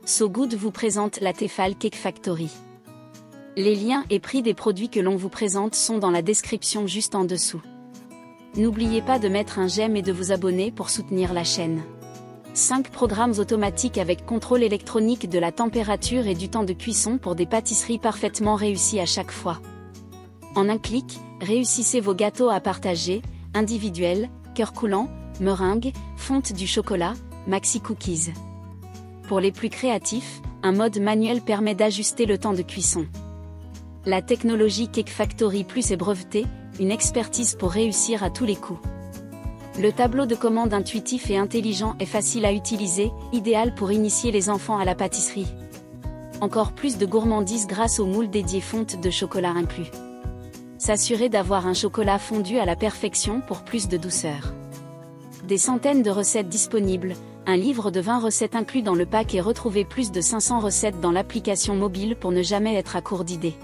So Good vous présente la Tefal Cake Factory. Les liens et prix des produits que l'on vous présente sont dans la description juste en dessous. N'oubliez pas de mettre un j'aime et de vous abonner pour soutenir la chaîne. 5 programmes automatiques avec contrôle électronique de la température et du temps de cuisson pour des pâtisseries parfaitement réussies à chaque fois. En un clic, réussissez vos gâteaux à partager, individuels, cœur coulant, meringue, fonte du chocolat, maxi cookies. Pour les plus créatifs, un mode manuel permet d'ajuster le temps de cuisson. La technologie Cake Factory Plus est brevetée, une expertise pour réussir à tous les coups. Le tableau de commande intuitif et intelligent est facile à utiliser, idéal pour initier les enfants à la pâtisserie. Encore plus de gourmandise grâce au moule dédié fonte de chocolat inclus. S'assurer d'avoir un chocolat fondu à la perfection pour plus de douceur. Des centaines de recettes disponibles, un livre de 20 recettes inclus dans le pack et retrouvez plus de 500 recettes dans l'application mobile pour ne jamais être à court d'idées.